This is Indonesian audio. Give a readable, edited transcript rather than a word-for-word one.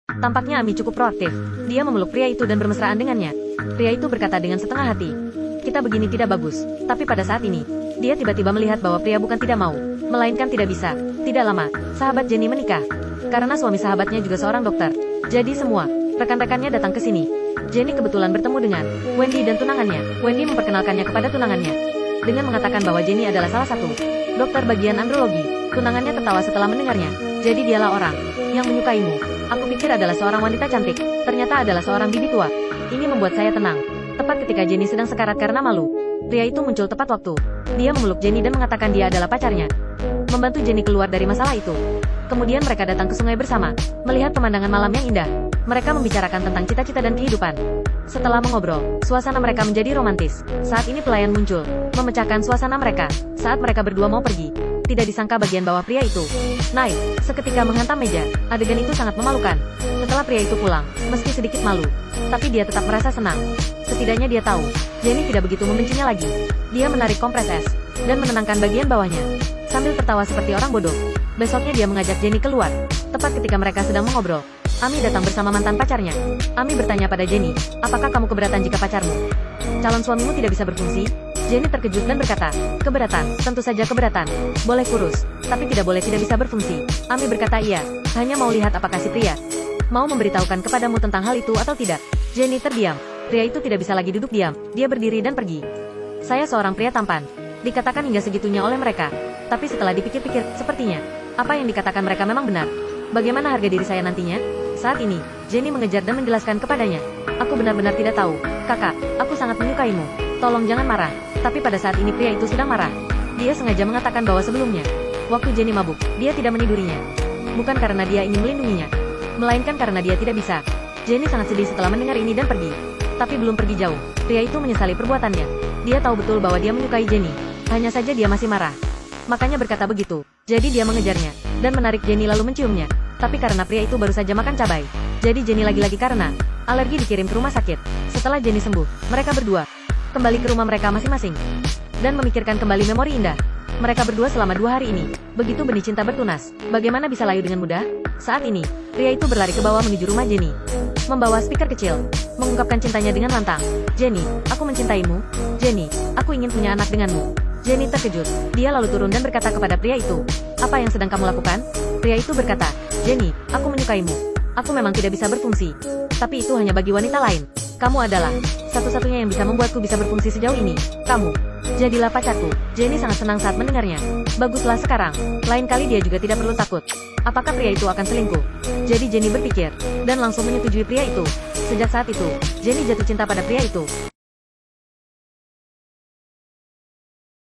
Tampaknya Ami cukup proaktif. Dia memeluk pria itu dan bermesraan dengannya. Pria itu berkata dengan setengah hati, kita begini tidak bagus. Tapi pada saat ini, dia tiba-tiba melihat bahwa pria bukan tidak mau, melainkan tidak bisa. Tidak lama, sahabat Jenny menikah. Karena suami sahabatnya juga seorang dokter. Jadi semua rekan-rekannya datang ke sini. Jenny kebetulan bertemu dengan Wendy dan tunangannya. Wendy memperkenalkannya kepada tunangannya dengan mengatakan bahwa Jenny adalah salah satu dokter bagian andrologi. Tunangannya tertawa setelah mendengarnya. Jadi dialah orang yang menyukaimu. Aku pikir adalah seorang wanita cantik. Ternyata adalah seorang bibi tua. Ini membuat saya tenang. Tepat ketika Jenny sedang sekarat karena malu, pria itu muncul tepat waktu. Dia memeluk Jenny dan mengatakan dia adalah pacarnya. Membantu Jenny keluar dari masalah itu. Kemudian mereka datang ke sungai bersama, melihat pemandangan malam yang indah. Mereka membicarakan tentang cita-cita dan kehidupan. Setelah mengobrol, suasana mereka menjadi romantis. Saat ini pelayan muncul, memecahkan suasana mereka. Saat mereka berdua mau pergi, tidak disangka bagian bawah pria itu naik, seketika menghantam meja. Adegan itu sangat memalukan. Setelah pria itu pulang, meski sedikit malu, tapi dia tetap merasa senang. Setidaknya dia tahu, Jenny tidak begitu membencinya lagi. Dia menarik kompres es, dan menenangkan bagian bawahnya, sambil tertawa seperti orang bodoh. Besoknya dia mengajak Jenny keluar. Tepat ketika mereka sedang mengobrol, Ami datang bersama mantan pacarnya. Ami bertanya pada Jenny, apakah kamu keberatan jika pacarmu, calon suamimu tidak bisa berfungsi? Jenny terkejut dan berkata, keberatan, tentu saja keberatan. Boleh kurus, tapi tidak boleh tidak bisa berfungsi. Ami berkata iya, hanya mau lihat apakah si pria mau memberitahukan kepadamu tentang hal itu atau tidak. Jenny terdiam. Pria itu tidak bisa lagi duduk diam. Dia berdiri dan pergi. Saya seorang pria tampan. Dikatakan hingga segitunya oleh mereka. Tapi setelah dipikir-pikir, sepertinya apa yang dikatakan mereka memang benar. Bagaimana harga diri saya nantinya? Saat ini, Jenny mengejar dan menjelaskan kepadanya. Aku benar-benar tidak tahu. Kakak, aku sangat menyukaimu. Tolong jangan marah. Tapi pada saat ini pria itu sedang marah. Dia sengaja mengatakan bahwa sebelumnya, waktu Jenny mabuk, dia tidak menidurinya. Bukan karena dia ingin melindunginya, melainkan karena dia tidak bisa. Jenny sangat sedih setelah mendengar ini dan pergi. Tapi belum pergi jauh, pria itu menyesali perbuatannya. Dia tahu betul bahwa dia menyukai Jenny. Hanya saja dia masih marah. Makanya berkata begitu. Jadi dia mengejarnya, dan menarik Jenny lalu menciumnya. Tapi karena pria itu baru saja makan cabai, jadi Jenny lagi-lagi karena alergi dikirim ke rumah sakit. Setelah Jenny sembuh, mereka berdua kembali ke rumah mereka masing-masing, dan memikirkan kembali memori indah mereka berdua selama 2 hari ini. Begitu benih cinta bertunas, bagaimana bisa layu dengan mudah? Saat ini, pria itu berlari ke bawah menuju rumah Jenny, membawa speaker kecil, mengungkapkan cintanya dengan lantang. Jenny, aku mencintaimu. Jenny, aku ingin punya anak denganmu. Jenny terkejut. Dia lalu turun dan berkata kepada pria itu, apa yang sedang kamu lakukan? Pria itu berkata, Jenny, aku menyukaimu. Aku memang tidak bisa berfungsi, tapi itu hanya bagi wanita lain. Kamu adalah satu-satunya yang bisa membuatku bisa berfungsi sejauh ini. Kamu, jadilah pacarku. Jenny sangat senang saat mendengarnya. Baguslah sekarang. Lain kali dia juga tidak perlu takut. Apakah pria itu akan selingkuh? Jadi Jenny berpikir, dan langsung menyetujui pria itu. Sejak saat itu, Jenny jatuh cinta pada pria itu.